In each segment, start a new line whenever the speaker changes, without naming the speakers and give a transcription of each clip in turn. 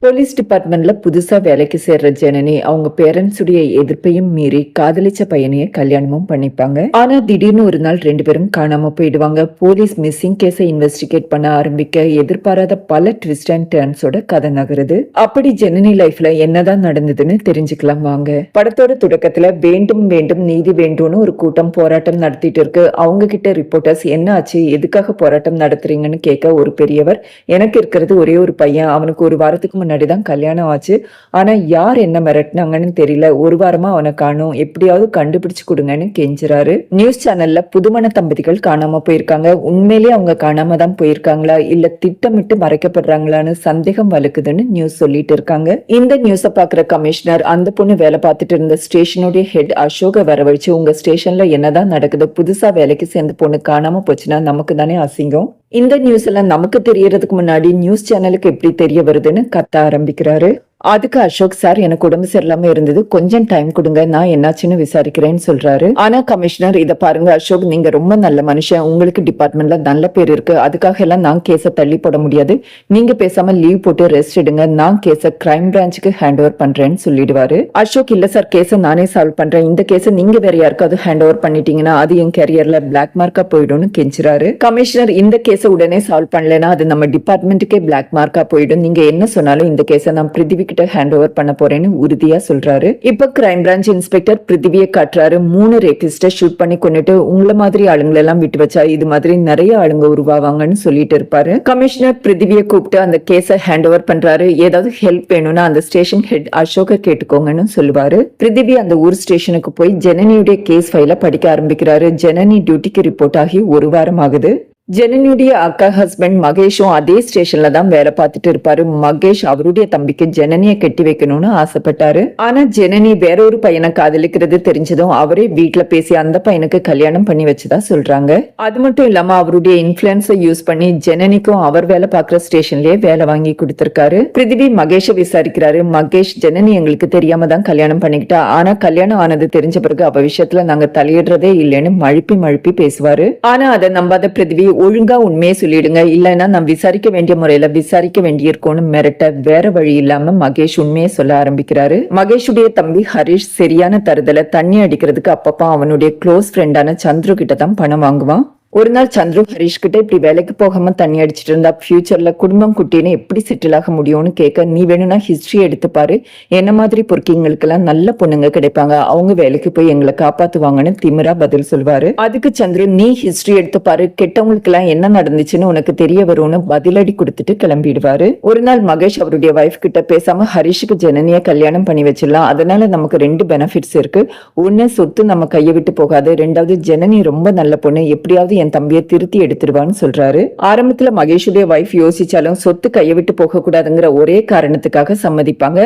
Police டிபார்ட்மெண்ட்ல புதுசா வேலைக்கு சேர்ற ஜனனி அவங்க பேரண்ட்ஸ் உடைய எதிர்ப்பையும் மீறி காதலிச்ச பையனையே கல்யாணமும் பண்ணிப்பாங்க. ஆனா திடீர்னு ஒரு நாள் 2 பேரும் காணாம போயிடுவாங்க. போலீஸ் மிஸ்ஸிங் கேஸை இன்வெஸ்டிகேட் பண்ண ஆரம்பிக்க எதிர்பாராத பல ட்விஸ்ட் அண்ட் டர்ன்ஸோட கதை நகருது. அப்படி ஜனனி லைஃப்ல என்னதான் நடந்ததுன்னு தெரிஞ்சுக்கலாம் வாங்க. படத்தோட தொடக்கத்துல வேண்டும் வேண்டும் நீதி வேண்டும்னு ஒரு கூட்டம் போராட்டம் நடத்திட்டு இருக்கு. அவங்க கிட்ட ரிப்போர்ட்டர்ஸ் என்ன ஆச்சு, எதுக்காக போராட்டம் நடத்துறீங்கன்னு கேட்க ஒரு பெரியவர், எனக்கு இருக்கிறது ஒரே ஒரு பையன், அவனுக்கு ஒரு வாரத்துக்கு முன்னாடிதான் கல்யாணம் ஆச்சு. ஆனா யார் என்ன மிரட்டினாங்கன்னு தெரியல, ஒரு வாரமா அவனை காணோம், எப்படியாவது கண்டுபிடிச்சு கொடுங்கன்னு கெஞ்சுறாரு. நியூஸ் சேனல்ல புதுமண தம்பதிகள் காணாம போயிருக்காங்க. உண்மையிலேயே அவங்க காணாம தான் போயிருக்காங்களா இல்ல திட்டமிட்டு மறைக்கப்படுறாங்களான்னு சந்தேகம் வலுக்குதுன்னு நியூஸ் சொல்லிட்டு இருக்காங்க. இந்த நியூஸ பாக்குற கமிஷனர் அந்த பொண்ணு வேலை பார்த்துட்டு இருந்த ஸ்டேஷனுடைய ஹெட் அசோக வரவழைச்சு, உங்க ஸ்டேஷன்ல என்னதான் நடக்குது, புதுசா வேலைக்கு சேர்ந்த பொண்ணு காணாம போச்சுன்னா நமக்கு தானே அசிங்கம், இந்த நியூஸ் எல்லாம் நமக்கு தெரியறதுக்கு முன்னாடி நியூஸ் சேனலுக்கு எப்படி தெரிய வருதுன்னு கத்த ஆரம்பிக்கிறாரு. அதுக்கு அசோக், சார் எனக்கு உடம்பு சரியில்லாம இருந்தது, கொஞ்சம் டைம் கொடுங்க, நான் என்னாச்சுன்னு விசாரிக்கிறேன்னு சொல்றாரு. ஆனா கமிஷனர், இத பாருங்க அசோக், நீங்க ரொம்ப நல்ல மனுஷன், உங்களுக்கு டிபார்ட்மெண்ட்ல நல்ல பேர் இருக்கு, அதுக்காக எல்லாம் நான் கேஸ தள்ளி போட முடியாது, நீங்க பேசாம லீவ் போட்டு ரெஸ்ட் எடுங்க, நான் கேஸ கிரைம் பிரான்ச்சுக்கு ஹேண்ட் ஓவர் பண்றேன்னு சொல்லிடுவாரு. அசோக், இல்ல சார், கேஸ நானே சால்வ் பண்றேன், இந்த கேஸ நீங்க வேற யாருக்காவது ஹேண்ட் ஓவர் பண்ணிட்டீங்கன்னா அது என் கேரியர்ல பிளாக் மார்க்கா போயிடும்னு கெஞ்சுறாரு. கமிஷனர், இந்த கேஸ உடனே சால்வ் பண்ணலன்னா அது நம்ம டிபார்ட்மெண்ட்டுக்கே பிளாக் மார்க்கா போயிடும், நீங்க என்ன சொன்னாலும் இந்த கேஸ நான் பிருத்திவி கிட்ட ஹேண்ட் ஓவர் பண்ண போறேன்னு உறுதியா சொல்றாரு. இப்ப கிரைம் பிரான்ச் இன்ஸ்பெக்டர் பிருத்திவியை காட்டுறாரு. 3 ரேபிஸ்ட ஷூட் பண்ணி கொண்டுட்டு உங்கள மாதிரி ஆளுங்களை எல்லாம் விட்டு வச்சா இது மாதிரி நிறைய ஆளுங்க உருவாவாங்கன்னு சொல்லிட்டு இருப்பாரு. கமிஷனர் பிருத்திவியை கூப்பிட்டு அந்த கேஸ ஹேண்ட் ஓவர் பண்றாரு. ஏதாவது ஹெல்ப் வேணும்னா அந்த ஸ்டேஷன் ஹெட் அசோக கேட்டுக்கோங்கன்னு சொல்லுவாரு. பிருத்திவி அந்த ஊர் ஸ்டேஷனுக்கு போய் ஜனனியுடைய கேஸ் ஃபைல படிக்க ஆரம்பிக்கிறாரு. ஜனனி டியூட்டிக்கு ரிப்போர்ட் ஆகி 1 வாரம் ஆகுது. ஜனனியுடைய அக்கா ஹஸ்பண்ட் மகேஷும் அதே ஸ்டேஷன்ல தான் வேலை பார்த்துட்டு இருப்பாரு. மகேஷ் அவருடைய தம்பிக்கு ஜனனியை கட்டி வைக்கணும்னு ஆசைப்பட்டாரு. ஆனா ஜனனி வேற ஒரு பையனை காதலிக்கிறது தெரிஞ்சதும் அவரே வீட்டுல பேசி அந்த பையனுக்கு கல்யாணம் பண்ணி வச்சுதான் சொல்றாங்க. அது மட்டும் இல்லாம அவருடைய இன்ஃபுளுன்ஸை யூஸ் பண்ணி ஜனனிக்கும் அவர் வேலை பார்க்குற ஸ்டேஷன்லயே வேலை வாங்கி கொடுத்திருக்காரு. பிருத்திவி மகேஷை விசாரிக்கிறாரு. மகேஷ், ஜனனி எங்களுக்கு தெரியாம தான் கல்யாணம் பண்ணிக்கிட்டா, ஆனா கல்யாணம் ஆனது தெரிஞ்ச பிறகு அவ விஷயத்துல நாங்க தலையிடுறதே இல்லைன்னு மழுப்பி பேசுவாரு. ஆனா அதை நம்பாத பிருத்திவி, ஒழுங்கா உண்மையை சொல்லிடுங்க, இல்லைன்னா நான் விசாரிக்க வேண்டிய முறையில விசாரிக்க வேண்டியிருக்கோன்னு மிரட்ட வேற வழி இல்லாம மகேஷ் உண்மையை சொல்ல ஆரம்பிக்கிறாரு. மகேஷுடைய தம்பி ஹரிஷ் சரியான தருதல தண்ணி அடிக்கிறதுக்கு அப்பப்போ அவனுடைய க்ளோஸ் ஃப்ரெண்டான சந்துரு கிட்ட தான் பணம் வாங்குவான். ஒரு நாள் சந்துரு ஹரிஷ் கிட்ட, இப்படி வேலைக்கு போகாம தண்ணி அடிச்சிட்டு இருந்தா ஃபியூச்சர்ல குடும்பம் குட்டின்னு எப்படி செட்டில் ஆக முடியும்னு கேட்க, நீ வேணும்னா ஹிஸ்டரி எடுத்து பாரு, என்ன மாதிரி பொறுக்கிங்களுக்கெல்லாம் நல்ல பொண்ணுங்க கிடைப்பாங்க, அவங்க வேலைக்கு போய் எங்களை காப்பாத்துவாங்கன்னு திமிரா பதில் சொல்வாரு. அதுக்கு சந்துரு, நீ ஹிஸ்டரி எடுத்து பாரு, கெட்டவங்களுக்கு எல்லாம் என்ன நடந்துச்சுன்னு உனக்கு தெரிய வரும்னு பதிலடி கொடுத்துட்டு கிளம்பிடுவாரு. ஒரு நாள் மகேஷ் அவருடைய வைஃப் கிட்ட, பேசாம ஹரிஷுக்கு ஜனனிய கல்யாணம் பண்ணி வச்சிடலாம், அதனால நமக்கு 2 பெனிஃபிட்ஸ் இருக்கு, ஒன்னு சொத்து நம்ம கையை விட்டு போகாது, 2வது ஜனனி ரொம்ப நல்ல பொண்ணு, எப்படியாவது என் தம்பியை திருத்தி எடுத்துருவான்னு சொல்றாரு. ஆரம்பத்துல மகேஷுடைய வைஃப் யோசிச்சாலும் சொத்து கையை விட்டு போக கூடாதுங்கிற ஒரே காரணத்துக்காக சம்மதிப்பாங்க.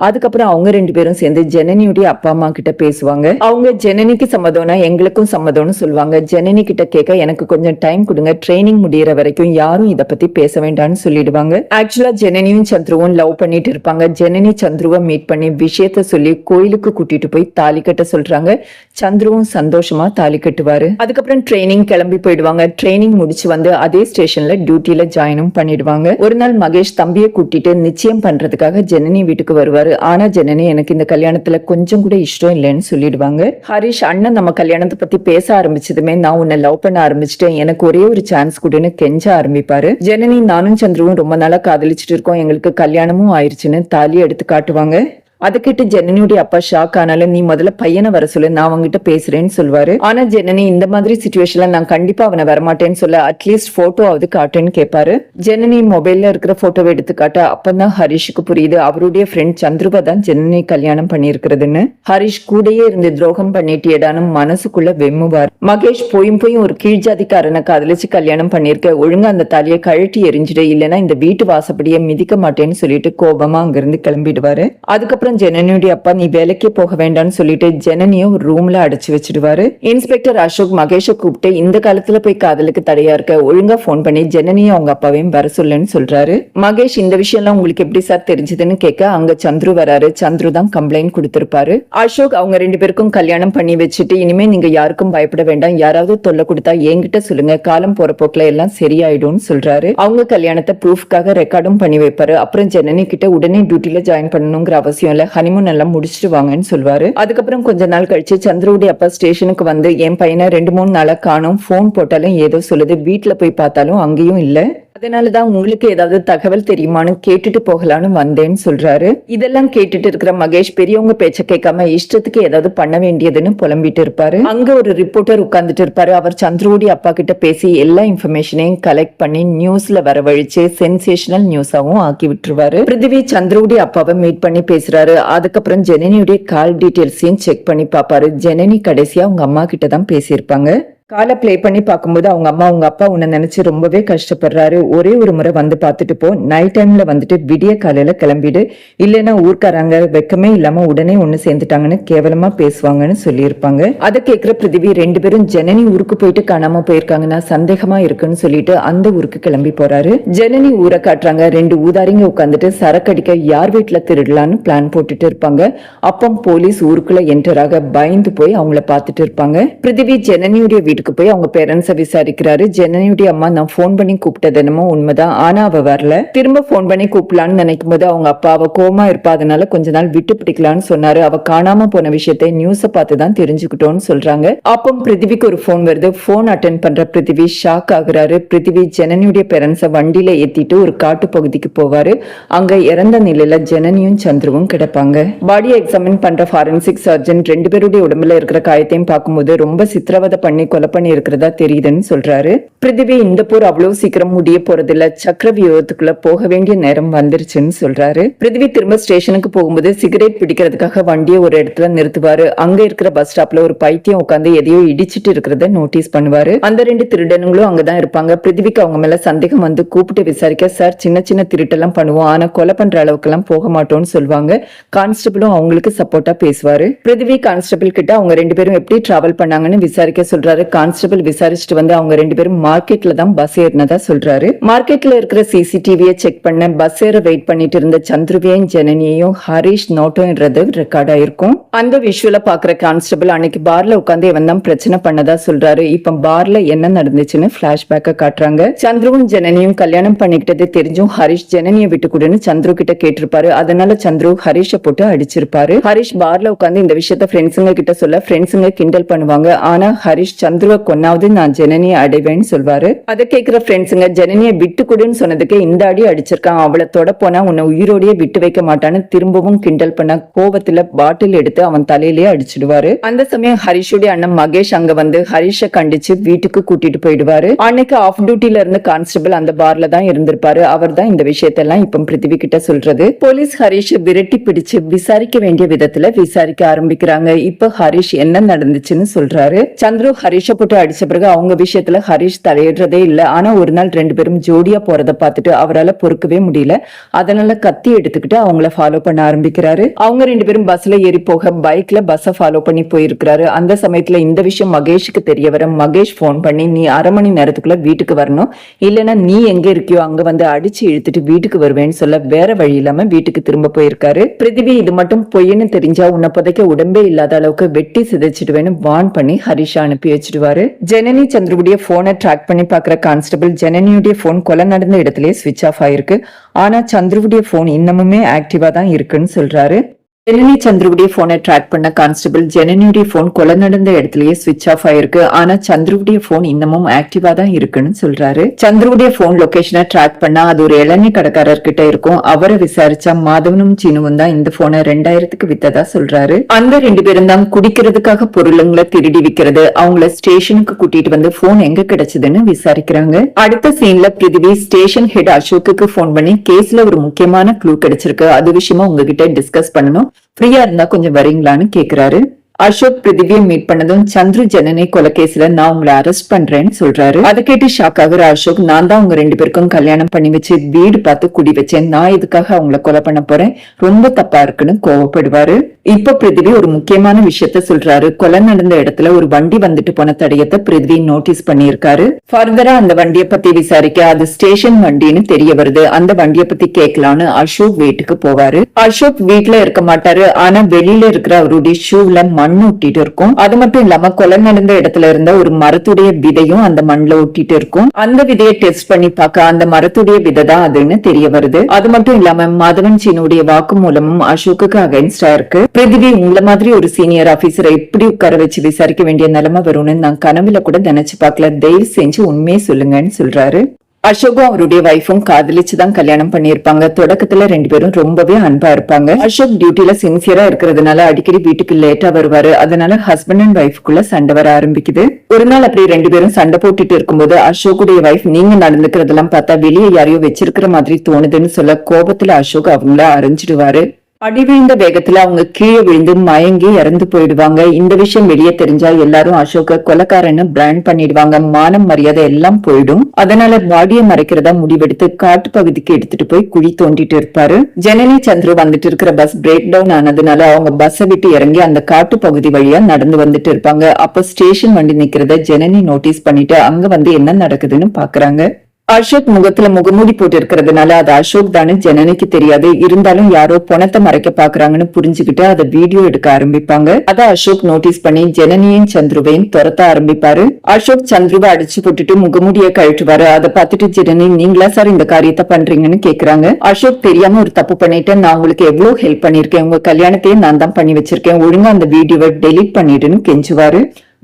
அதுக்கப்புறம் அவங்க 2 பேரும் சேர்ந்து ஜனனியுடைய அப்பா அம்மா கிட்ட பேசுவாங்க. அவங்க ஜனனிக்கு சம்மதம்னா எங்களுக்கும் சம்மதம்னு சொல்லுவாங்க. ஜனனி கிட்ட கேட்க, எனக்கு கொஞ்சம் டைம் கொடுங்க, ட்ரைனிங் முடியற வரைக்கும் யாரும் இத பத்தி பேச வேண்டாம்னு சொல்லிடுவாங்க. ஆக்சுவலா ஜனனியும் சந்துருவும் லவ் பண்ணிட்டு இருப்பாங்க. ஜனனி சந்துருவை மீட் பண்ணி விஷயத்த சொல்லி கோயிலுக்கு கூட்டிட்டு போய் தாலி கட்ட சொல்றாங்க. சந்துருவும் சந்தோஷமா தாலி கட்டுவாரு. அதுக்கப்புறம் ட்ரைனிங் கிளம்பி போயிடுவாங்க. ட்ரைனிங் முடிச்சு வந்து அதே ஸ்டேஷன்ல டியூட்டில ஜாயினும் பண்ணிடுவாங்க. ஒரு நாள் மகேஷ் தம்பியை கூட்டிட்டு நிச்சயம் பண்றதுக்காக ஜனனி வீட்டுக்கு வருவாரு. ஆனா ஜனனி, எனக்கு இந்த கல்யாணத்துல கொஞ்சம் கூட இஷ்டம் இல்லைன்னு சொல்லிடுவாங்க. ஹரிஷ், அண்ணன் நம்ம கல்யாணத்தை பத்தி பேச ஆரம்பிச்சதுமே நான் உன்னை லவ் பண்ண ஆரம்பிச்சுட்டேன், எனக்கு ஒரே ஒரு சான்ஸ் கொடுன்னு கெஞ்ச ஆரம்பிப்பாரு. ஜனனி, நானும் சந்துருவும் ரொம்ப நாளா காதலிச்சுட்டு இருக்கோம், எங்களுக்கு கல்யாணமும் ஆயிடுச்சுன்னு தாலி எடுத்து காட்டுவாங்க. அதை கேட்டு ஜனனியுடைய அப்பா ஷாக் ஆனாலும், நீ முதல்ல பையனை வர சொல்லு, நான் அவங்ககிட்ட பேசுறேன்னு சொல்வாரு. ஆனா ஜனனி, இந்த மாதிரி சிச்சுவேஷன்ல நான் கண்டிப்பா அவனை வரமாட்டேன்னு சொல்ல, அட்லீஸ்ட் போட்டோவாவது காட்டுன்னு கேட்பாரு. ஜனனி மொபைல்ல இருக்கிற போட்டோவை எடுத்து காட்ட, அப்பதான் ஹரிஷுக்கு புரியுது அவருடைய ஃப்ரெண்ட் சந்துருவா தான் ஜனனி கல்யாணம் பண்ணிருக்கிறதுன்னு. ஹரிஷ் கூடயே இருந்து துரோகம் பண்ணிட்டியடான்னு மனசுக்குள்ள வெம்முவார். மகேஷ், போயும் ஒரு கீழ்ஜாதிக்காரனை காதலிச்சு கல்யாணம் பண்ணிருக்க, ஒழுங்கா அந்த தாலியை கழட்டி எரிஞ்சிடு, இல்லைன்னா இந்த வீட்டு வாசப்படியை மிதிக்க மாட்டேன்னு சொல்லிட்டு கோபமா அங்கிருந்து கிளம்பிடுவாரு. அதுக்கப்புறம் அப்பதான் ஜனனியுடைய அப்பா நீ வேலைக்கே போக வேண்டாம்னு சொல்லிட்டு ஜனனியும் ஒரு ரூம்ல அடைச்சு வச்சிடுவாரு. இன்ஸ்பெக்டர் அசோக் மகேஷை கூப்பிட்டு இந்த காலத்துல போய் காதலுக்கு தடையா இருக்க ஒழுங்கா போன் பண்ணி ஜனனியும் அவங்க அப்பாவையும் வர சொல்லுன்னு சொல்றாரு. மகேஷ் இந்த விஷயம் எல்லாம் உங்களுக்கு எப்படி சார் தெரிஞ்சதுன்னு கேட்க அங்க சந்துரு வராரு. சந்துரு தான் கம்ப்ளைண்ட் கொடுத்திருப்பாரு. அசோக் அவங்க 2 பேருக்கும் கல்யாணம் பண்ணி வச்சுட்டு இனிமே நீங்க யாருக்கும் பயப்பட வேண்டாம், யாராவது தொல்லை கொடுத்தா என்கிட்ட சொல்லுங்க, காலம் போற போக்குல எல்லாம் சரியாயிடும் சொல்றாரு. அவங்க கல்யாணத்தை ப்ரூஃப்காக ரெக்கார்டும் பண்ணி வைப்பாரு. அப்புறம் ஜனனி கிட்ட உடனே டியூட்டில ஜாயின் பண்ணணுங்கிற அவசியம் இல்ல, ஹனிமூன் எல்லாம் முடிச்சுட்டு வாங்கன்னு சொல்வாரு. அதுக்கப்புறம் கொஞ்ச நாள் கழிச்சு சந்திரவுடைய அப்பா ஸ்டேஷனுக்கு வந்து என் பையனை 2-3 நாளா காணோம், போன் போட்டாலும் ஏதோ சொல்லுது, வீட்டுல போய் பார்த்தாலும் அங்கேயும் இல்ல, அதனாலதான் உங்களுக்கு ஏதாவது தகவல் தெரியுமான்னு கேட்டுட்டு போகலான்னு வந்தேன்னு சொல்றாரு. இதெல்லாம் கேட்டுட்டு இருக்கிற மகேஷ் பெரியவங்க பேச்ச கேட்காம இஷ்டத்துக்கு ஏதாவது பண்ண வேண்டியதுன்னு புலம்பிட்டு இருப்பாரு. அங்க ஒரு ரிப்போர்ட்டர் உட்கார்ந்துட்டு இருப்பாரு. அவர் சந்திரவுடைய அப்பா கிட்ட பேசி எல்லா இன்ஃபர்மேஷனையும் கலெக்ட் பண்ணி நியூஸ்ல வரவழைச்சு சென்சேஷனல் நியூஸாவும் ஆக்கி விட்டுருவாரு. பிருத்திவி சந்திரவுடைய அப்பாவை மீட் பண்ணி பேசுறாரு. அதுக்கப்புறம் ஜனனியுடைய கால் டீடைல்ஸையும் செக் பண்ணி பாப்பாரு. ஜனனி கடைசியா அவங்க அம்மா கிட்ட தான் பேசியிருப்பாங்க. காலை பிளே பண்ணி பார்க்கும்போது அவங்க அம்மா உங்க அப்பா உன்னை நினைச்சு ரொம்பவே கஷ்டப்படுறாரு, ஒரே ஒரு முறை வந்து பார்த்துட்டு போ, நைட் டைம்ல வந்துட்டு விடிய காலையில கிளம்பிடு, இல்லைன்னா ஊர்க்காரங்க வெக்கமே இல்லாம உடனே ஒண்ணு சேர்ந்துட்டாங்கன்னு கேவலமா பேசுவாங்கன்னு சொல்லியிருப்பாங்க. அதை கேட்கிற பிருத்திவி 2 பேரும் ஜனனி ஊருக்கு போயிட்டு காணாம போயிருக்காங்கன்னா சந்தேகமா இருக்குன்னு சொல்லிட்டு அந்த ஊருக்கு கிளம்பி போறாரு. ஜனனி ஊரை காட்டுறாங்க. 2 ஊதாரிங்க உட்காந்துட்டு சரக்கடிக்க யார் வீட்டுல திருடலான்னு பிளான் போட்டுட்டு இருப்பாங்க. அப்போ போலீஸ் ஊருக்குள்ள என்டராக பயந்து போய் அவங்கள பார்த்துட்டு இருப்பாங்க. பிருத்திவி ஜனனியுடைய வீட்டுக்கு போய் அவங்க பேரண்ட்ஸை விசாரிக்கிறாரு. ஜனனியுடைய அம்மா நான் போன் பண்ணி கூப்பிட்டது என்னமோ உண்மைதான், ஆனா அவ வரல, திரும்ப போன் பண்ணி கூப்பிடலான்னு நினைக்கும் போது அவங்க அப்பா அவ கோமா இருப்பா, அதனால கொஞ்ச நாள் விட்டு பிடிக்கலான்னு சொன்னாரு, அவ காணாம போன விஷயத்தை நியூஸ பார்த்துதான் தெரிஞ்சுக்கிட்டோன்னு சொல்றாங்க. அப்போ பிருத்திவிக்கு ஒரு போன் வருது. போன் அட்டென்ட் பண்ற பிருத்திவி ஷாக் ஆகுறாரு. பிருத்திவி ஜனனியுடைய பேரண்ட்ஸை வண்டியில ஏத்திட்டு ஒரு காட்டு பகுதிக்கு போவாரு. அங்க இறந்த நிலையில ஜனனியும் சந்துருவும் கிடப்பாங்க. பாடியை எக்ஸாமின் பண்ற ஃபாரன்சிக் சர்ஜன் 2 பேருடைய உடம்புல இருக்கிற காயத்தையும் பார்க்கும்போது ரொம்ப சித்திரவதை பண்ணி கொலை பண்ணி இருக்கிறதா தெரியுதுன்னு சொல்றாரு. பிருத்திவி இந்த போர் அவ்வளவு சீக்கிரம் முடிய போறதில்ல, சக்கர வியூகத்துக்குள்ள போக வேண்டிய நேரம் வந்துருச்சுன்னு சொல்றாரு. பிருத்திவி திரும்ப ஸ்டேஷனுக்கு போகும்போது சிகரெட் பிடிக்கிறதுக்காக வண்டியை ஒரு இடத்துல நிறுத்துவாரு. அங்க இருக்கிற பஸ் ஸ்டாப்ல ஒரு பைத்தியம் உட்காந்து எதையோ இடிச்சிட்டு இருக்கிறத நோட்டீஸ் பண்ணுவாரு. அந்த 2 திருடனுங்களும் அங்கதான் இருப்பாங்க. பிருத்திவிக்கு அவங்க மேல சந்தேகம் வந்து கூப்பிட்டு விசாரிக்க, சார் சின்ன சின்ன திருட்டெல்லாம் பண்ணுவோம், ஆனா கொலை பண்ற அளவுக்கு எல்லாம் போக மாட்டோம்னு சொல்லுவாங்க. கான்ஸ்டபிளும் அவங்களுக்கு சப்போர்ட்டா பேசுவாரு. பிருத்திவி கான்ஸ்டபிள் கிட்ட அவங்க 2 பேரும் எப்படி டிராவல் பண்ணாங்கன்னு விசாரிக்க சொல்றாரு. கான்ஸ்டபிள் விசாரிச்சுட்டு வந்து அவங்க 2 பேரும் மார்க்கெட்ல தான் பஸ் ஏறினதா சொல்றாரு. மார்க்கெட்ல இருக்கிற சிசிடிவியை செக் பண்ண பஸ் ஏற வெயிட் பண்ணிட்டு இருந்த சந்துருவையும் ஜனனியையும் ஹரிஷ் நோட்டோன்றது ரெக்கார்ட் ஆயிருக்கும். அந்த விஷுவல பாக்குற கான்ஸ்டபிள் அன்னைக்கு பார்ல உட்காந்து இவன் தான் பிரச்சனை பண்ணதா சொல்றாரு. இப்ப பார்ல என்ன நடந்துச்சுன்னு பிளாஷ்பேக்க காட்டுறாங்க. சந்துருவும் ஜனனியும் கல்யாணம் பண்ணிக்கிட்டது தெரிஞ்சும் ஹரிஷ் ஜனனியை விட்டு கூடன்னு சந்துரு கிட்ட கேட்டிருப்பாரு. அதனால சந்துரு ஹரிஷை போட்டு அடிச்சிருப்பாரு. ஹரிஷ் பார்ல உட்காந்து இந்த விஷயத்த ஃப்ரெண்ட்ஸுங்க கிட்ட சொல்ல ஃப்ரெண்ட்ஸுங்க கிண்டல் பண்ணுவாங்க. ஆனா ஹரிஷ் சந்துருவை கொன்னாவது நான் ஜனனியை அடைவேன்னு சொல்வாரு. அதை கேட்கிற ஃப்ரெண்ட்ஸுங்க ஜனனியை விட்டு கொடுன்னு சொன்னதுக்கு இந்த அடி அடிச்சிருக்கான், அவளை தொட போனா உன்னை உயிரோடையே விட்டு வைக்க மாட்டான்னு திரும்பவும் கிண்டல் பண்ண கோவத்துல பாட்டில் எடுத்து அவன் தலையிலேயே அடிச்சிடுவாரு. அந்த சமயம் ஹரிஷுடைய அண்ணன் மகேஷ் அங்க வந்து ஹரிஷை கண்டிச்சு வீட்டுக்கு கூட்டிட்டு போயிடுவாரு. அன்னைக்கு ஆஃப் டியூட்டில இருந்து கான்ஸ்டபிள் அந்த பார்ல தான் இருந்திருப்பாரு. அவர் தான் இந்த விஷயத்தெல்லாம் இப்ப பிருத்திவி கிட்ட சொல்றது. போலீஸ் ஹரிஷ் விரட்டி பிடிச்சு விசாரிக்க வேண்டிய விதத்துல விசாரிக்க ஆரம்பிக்கிறாங்க. இப்ப ஹரிஷ் என்ன நடந்துச்சுன்னு சொல்றாரு. சந்துரு ஹரிஷ போட்டு அடிச்ச பிறகு அவங்க விஷயத்துல ஹரிஷ் தலையிடுறதே இல்ல. ஆனா ஒரு நாள் 2 பேரும் ஜோடியா போறத பார்த்துட்டு அவரால் பொறுக்கவே முடியல. அதனால கத்தி எடுத்துக்கிட்டு அவங்கள ஃபாலோ பண்ண ஆரம்பிக்கிறாரு. அவங்க 2 பேரும் பஸ்ல ஏறி போக பைக்ல பஸ்ஸை ஃபாலோ பண்ணி போயிருக்கிறாரு. அந்த சமயத்துல இந்த விஷயம் மகேஷுக்கு தெரிய வர மகேஷ் போன் பண்ணி நீ 1/2 மணி நேரத்துக்குள்ள வீட்டுக்கு வரணும், இல்லைன்னா நீ எங்க இருக்கியோ அங்க வந்து அடிச்சு இழுத்துட்டு வீட்டுக்கு வருவேன்னு சொல்ல வேற வழி இல்லாம வீட்டுக்கு திரும்ப போயிருக்காரு. பிருத்திவி இது மட்டும் பொய்ன்னு தெரிஞ்சா உன்னை புதைக்க உடம்பே இல்லாத அளவுக்கு வெட்டி சிதைச்சிடுவேன்னு வான் பண்ணி ஹரிஷா அனுப்பி வச்சிடுவாரு. ஜனனி சந்திரவுடைய போனை ட்ராக் பண்ணி பாக்குற கான்ஸ்டபிள் ஜனனியுடைய போன் கொலை நடந்த இடத்திலேயே ஸ்விட்ச் ஆஃப் ஆயிருக்கு. ஆனா சந்திரவுடைய போன் இன்னமுமே ஆக்டிவா தான் இருக்குன்னு சொல்றாரு. ஜனனி சந்திரவுடைய போனை ட்ராக் பண்ண கான்ஸ்டபிள் ஜனனியுடைய போன் கொலை நடந்த இடத்துலயே ஸ்விட்ச் ஆஃப் ஆயிருக்கு. ஆனா சந்திரவுடைய போன் இன்னமும் ஆக்டிவா தான் இருக்குன்னு சொல்றாரு. சந்திரவுடைய போன் லொகேஷனை ட்ராக் பண்ணா அது ஒரு இளநீ கடைக்காரர்கிட்ட இருக்கும். அவரை விசாரிச்சா மாதவனும் சீனுவும் தான் இந்த போனை 2000க்கு வித்ததா சொல்றாரு. அந்த 2 பேரும் தான் குடிக்கிறதுக்காக பொருளுங்களை திருடி விக்கிறது. அவங்கள ஸ்டேஷனுக்கு கூட்டிட்டு வந்து போன் எங்க கிடைச்சதுன்னு விசாரிக்கிறாங்க. அடுத்த சீன்ல பிருத்திவி ஸ்டேஷன் ஹெட் அசோக்குக்கு போன் பண்ணி கேஸ்ல ஒரு முக்கியமான க்ளூ கிடைச்சிருக்கு, அது விஷயமா உங்ககிட்ட டிஸ்கஸ் பண்ணணும், ஃப்ரீயா இருந்தா கொஞ்சம் வரீங்களான்னு கேக்குறாரு. அசோக் பிருத்திவியை மீட் பண்ணதும் சந்துரு ஜனனி கொலை கேஸ்ல நான் உங்களை அரெஸ்ட் பண்றேன்னு சொல்றாரு. அதை கேட்டு ஷாக் ஆகுற அசோக், நான் தான் உங்க 2 பேருக்கும் கல்யாணம் பண்ணி வச்சு வீடு பார்த்து குடி வச்சேன், நான் இதுக்காக அவங்கள கொலை பண்ண போறேன், ரொம்ப தப்பா இருக்குன்னு கோவப்படுவாரு. இப்ப பிருத்திவி ஒரு முக்கியமான விஷயத்த சொல்றாரு. கொலை நடந்த இடத்துல ஒரு வண்டி வந்துட்டு போன தடயத்தை பிருத்திவி நோட்டீஸ் பண்ணியிருக்காரு. ஃபர்தரா அந்த வண்டியை பத்தி விசாரிக்க அது ஸ்டேஷன் வண்டின்னு தெரிய வருது. அந்த வண்டியை பத்தி கேட்கலான்னு அசோக் வீட்டுக்கு போவாரு. அசோக் வீட்டுல இருக்க மாட்டாரு, ஆனா வெளியில இருக்கிற அவருடைய ஷூல மண் ஒட்டிட்டு இருக்கும். அது மட்டும் இல்லாம கொலை நடந்த இடத்துல இருந்த ஒரு மரத்துடைய விதையும் அந்த மண்ல ஒட்டிட்டு இருக்கும். அந்த விதையை டெஸ்ட் பண்ணி பார்க்க அந்த மரத்துடைய விதை தான் அதுன்னு தெரிய வருது. அது மட்டும் இல்லாம மாதவன் சீனுடைய வாக்கு மூலமும் அசோக்குக்கு அகைன்ஸ்டா இருக்கு. பிருத்திவி உங்கள மாதிரி ஒரு சீனியர் ஆபீசரை எப்படி உட்கார வச்சு விசாரிக்க வேண்டிய நிலைமை வரும்னு நான் கனவுல கூட நினைச்சு பார்க்கல, தயவு செஞ்சு உண்மையை சொல்லுங்கன்னு சொல்றாரு. அசோக்கும் அவருடைய வைஃபும் காதலிச்சுதான் கல்யாணம் பண்ணிருப்பாங்க. தொடக்கத்துல 2 பேரும் ரொம்பவே அன்பா இருப்பாங்க. அசோக் டியூட்டில சின்சியரா இருக்கிறதுனால அடிக்கடி வீட்டுக்கு லேட்டா வருவாரு. அதனால ஹஸ்பண்ட் அண்ட் வைஃப்குள்ள சண்டை வர ஆரம்பிக்குது. ஒரு நாள் அப்படி 2 பேரும் சண்டை போட்டுட்டு இருக்கும்போது அசோக்குடைய வைஃப், நீங்க நடந்துக்கிறதெல்லாம் பார்த்தா வெளியே யாரையோ வச்சிருக்கிற மாதிரி தோணுதுன்னு சொல்ல கோபத்துல அசோக் அவங்கள அரைஞ்சிடுவாரு. அடி விழுந்த வேகத்துல அவங்க கீழே விழுந்து மயங்கி இறந்து போயிடுவாங்க. இந்த விஷயம் வெளியே தெரிஞ்சா எல்லாரும் அசோக்க கொலைக்காரன்னு பிராண்ட் பண்ணிடுவாங்க. மானம் மரியாதை எல்லாம் போயிடும். அதனால பாடியை மறைக்கிறதா முடிவெடுத்து காட்டு பகுதிக்கு எடுத்துட்டு போய் குழி தோண்டிட்டு இருப்பாரு. ஜனனி சந்துரு வந்துட்டு இருக்கிற பஸ் பிரேக் டவுன் ஆனதுனால அவங்க பஸ்ஸை விட்டு இறங்கி அந்த காட்டு பகுதி வழியா நடந்து வந்துட்டு இருப்பாங்க. அப்ப ஸ்டேஷன் வண்டி நிக்கிறத ஜனனி நோட்டீஸ் பண்ணிட்டு அங்க வந்து என்ன நடக்குதுன்னு பாக்குறாங்க. அசோக் முகத்துல முகமூடி போட்டு இருக்கிறதுனால அது அசோக் தானே ஜனனிக்கு தெரியாது. இருந்தாலும் யாரோ பணத்தை மறைக்க பாக்குறாங்கன்னு புரிஞ்சுக்கிட்டு அதை வீடியோ எடுக்க ஆரம்பிப்பாங்க. அத அசோக் நோட்டீஸ் பண்ணி ஜனனியும் சந்துருவையும் துரத்த ஆரம்பிப்பாரு. அசோக் சந்துருவை அடிச்சு போட்டுட்டு முகமூடிய கழட்டுவாரு. அதை பார்த்துட்டு ஜனனி, நீங்களா சார் இந்த காரியத்தை பண்றீங்கன்னு கேக்குறாங்க. அசோக், தெரியாம ஒரு தப்பு பண்ணிட்டு நான் உங்களுக்கு எவ்வளவு ஹெல்ப் பண்ணிருக்கேன், உங்க கல்யாணத்தையே நான் தான் பண்ணி வச்சிருக்கேன், ஒழுங்கா அந்த வீடியோவை டெலீட் பண்ணிடுன்னு கெஞ்சுவாரு.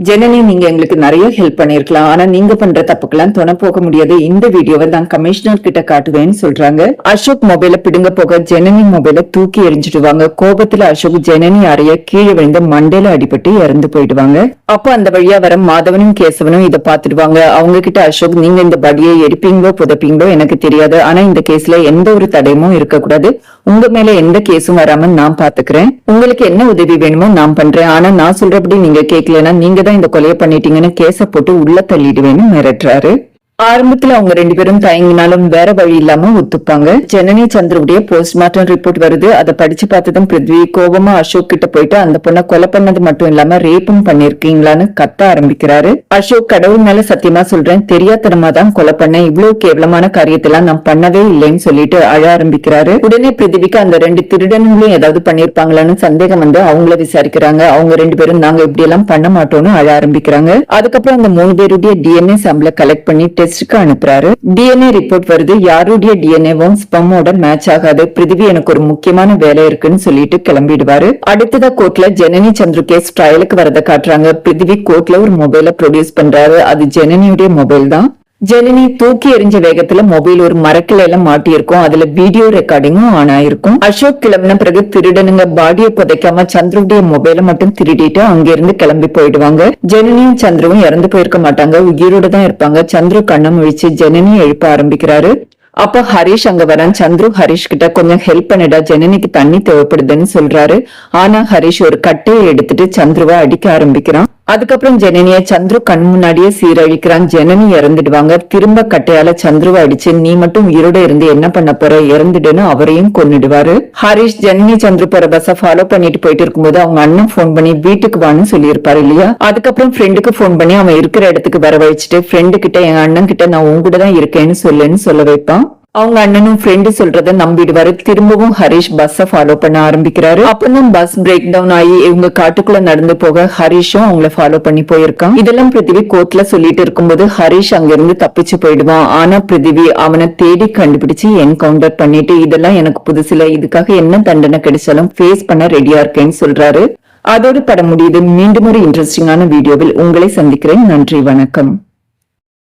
ஜனனி, நீங்க எங்களுக்கு நிறைய ஹெல்ப் பண்ணிருக்கலாம், ஆனா நீங்க பண்ற தப்புக்கெல்லாம் துணை போக முடியாது, இந்த வீடியோவை நான் கமிஷனர் கிட்ட காட்டுவேன்னு சொல்றாங்க. அசோக் மொபைல பிடுங்க போக ஜனனி மொபைல தூக்கி எரிஞ்சிடுவாங்க. கோபத்துல அசோக் ஜனனி அறைய கீழே விழுந்து மண்டையில அடிபட்டு இறந்து போயிடுவாங்க. அப்ப அந்த வழியா வர மாதவனும் கேசவனும் இதை பாத்துடுவாங்க. அவங்க கிட்ட அசோக், நீங்க இந்த பாடியை எரிப்பீங்களோ புதைப்பீங்களோ எனக்கு தெரியாது, ஆனா இந்த கேஸ்ல எந்த ஒரு தடயமும் இருக்கக்கூடாது, உங்க மேல எந்த கேஸும் வராம நான் பாத்துக்கிறேன், உங்களுக்கு என்ன உதவி வேணுமோ நான் பண்றேன், ஆனா நான் சொல்றபடி நீங்க கேட்கலன்னா நீங்க இந்த கொலையை பண்ணிட்டீங்கன்னு கேஸ போட்டு உள்ள தள்ளிடுவேன்னு மிரட்டுறாரு. ஆரம்பத்துல அவங்க 2 பேரும் தயங்கினாலும் வேற வழி இல்லாம ஒத்துப்பாங்க. ஜனனி சந்திரவுடைய போஸ்ட்மார்ட்டம் ரிப்போர்ட் வருது. அதை படிச்சு பார்த்ததும் பிருத்வி கோபமா அசோக் கிட்ட போயிட்டு அந்த பொண்ணை கொலை பண்ணது மட்டும் இல்லாம ரேப்பும் பண்ணிருக்கீங்களான்னு கத்த ஆரம்பிக்கிறாரு. அசோக், கடவுள் மேல சத்தியமா சொல்றேன், தெரியாதனமா தான் கொலை பண்ணேன், இவ்வளவு கேவலமான காரியத்தெல்லாம் நான் பண்ணவே இல்லைன்னு சொல்லிட்டு அழ ஆரம்பிக்கிறாரு. உடனே பிருத்திவிக்கு அந்த 2 திருடனுங்களும் ஏதாவது பண்ணிருப்பாங்களான்னு சந்தேகம் வந்து அவங்கள விசாரிக்கிறாங்க. அவங்க 2 பேரும் நாங்க இப்படி எல்லாம் பண்ண மாட்டோம்னு அழ ஆரம்பிக்கிறாங்க. அதுக்கப்புறம் அந்த 3 பேருடைய டிஎன்ஏ சாம்பிளை கலெக்ட் பண்ணி அனுப்புறாரு. டிஎன்ஏ ரிப்போர்ட் வருது. யாருடைய டிஎன்ஏவும் ஸ்பம்மோட மேட்ச் ஆகாது. பிருத்திவி, எனக்கு ஒரு முக்கியமான வேலை இருக்குன்னு சொல்லிட்டு கிளம்பிடுவாரு. அடுத்ததா கோர்ட்ல ஜனனி சந்துரு கேஸ் ட்ரையலுக்கு வரத காட்டுறாங்க. பிருத்திவி கோர்ட்ல ஒரு மொபைலை ப்ரொடியூஸ் பண்றாரு. அது ஜனனியுடைய மொபைல் தான். ஜனனி தூக்கி எறிஞ்ச வேகத்துல மொபைல் ஒரு மரக்கிளையில மாட்டி இருக்கும். அதுல வீடியோ ரெக்கார்டிங்கும் ஆன் ஆயிருக்கும். அசோக் கிளம்பின பிறகு திருடனுங்க பாடியை புதைக்காம சந்துருடைய மொபைலை மட்டும் திருடிட்டு அங்கிருந்து கிளம்பி போயிடுவாங்க. ஜனனியும் சந்துருவும் இறந்து போயிருக்க மாட்டாங்க, உயிரோட தான் இருப்பாங்க. சந்துரு கண்ணை முழிச்சு ஜனனியை எழுப்ப ஆரம்பிக்கிறாரு. அப்ப ஹரிஷ் அங்க வரான். சந்துரு ஹரிஷ் கிட்ட கொஞ்சம் ஹெல்ப் பண்ணிடா, ஜனனிக்கு தண்ணி தேவைப்படுதுன்னு சொல்றாரு. ஆனா ஹரிஷ் ஒரு கட்டையை எடுத்துட்டு சந்துருவை அடிக்க ஆரம்பிக்கிறான். அதுக்கப்புறம் ஜனனிய சந்துரு கண் முன்னாடியே சீரழிக்கிறான். ஜனனி இறந்துடுவாங்க. திரும்ப கட்டையால சந்துருவை அடிச்சு, நீ மட்டும் உயிரோட இருந்து என்ன பண்ண போற, இறந்துடுன்னு அவரையும் கொன்னுடுவாரு. ஹரிஷ் ஜனனி சந்துரு போற பஸ்ஸ ஃபாலோ பண்ணிட்டு போயிட்டு இருக்கும்போது அவங்க அண்ணன் போன் பண்ணி வீட்டுக்கு வான்னு சொல்லியிருப்பாரு இல்லையா. அதுக்கப்புறம் ஃப்ரெண்டுக்கு போன் பண்ணி அவன் இருக்கிற இடத்துக்கு வர வச்சுட்டு ஃப்ரெண்டு கிட்ட, என் அண்ணன் கிட்ட நான் உங்க கூட தான் இருக்கேன்னு சொல்லுன்னு சொல்ல வைப்பான். அவங்க அண்ணனும் ஃப்ரெண்டு சொல்றத நம்பிடுவாரு. திரும்பவும் ஹரிஷ் பஸ்ஸ ஃபாலோ பண்ண ஆரம்பிக்கிறாரு. அப்பதான் பஸ் பிரேக் டவுன் ஆகி இவங்க காட்டுக்குள்ள நடந்து போக ஹரிஷும் அவங்கள ஃபாலோ பண்ணி போயிருக்கான். இதெல்லாம் பிருத்திவி கோர்ட்ல சொல்லிட்டு இருக்கும்போது ஹரிஷ் அங்க இருந்து தப்பிச்சு போயிடுவான். ஆனா பிருத்திவி அவனை தேடி கண்டுபிடிச்சு என்கவுண்டர் பண்ணிட்டு, இதெல்லாம் எனக்கு புதுசுல, இதுக்காக என்ன தண்டனை கிடைச்சாலும் ஃபேஸ் பண்ண ரெடியா இருக்கேன்னு சொல்றாரு. அதோடு படம் முடியுது. மீண்டும் ஒரு இன்ட்ரெஸ்டிங்கான வீடியோவில் உங்களை சந்திக்கிறேன். நன்றி, வணக்கம்.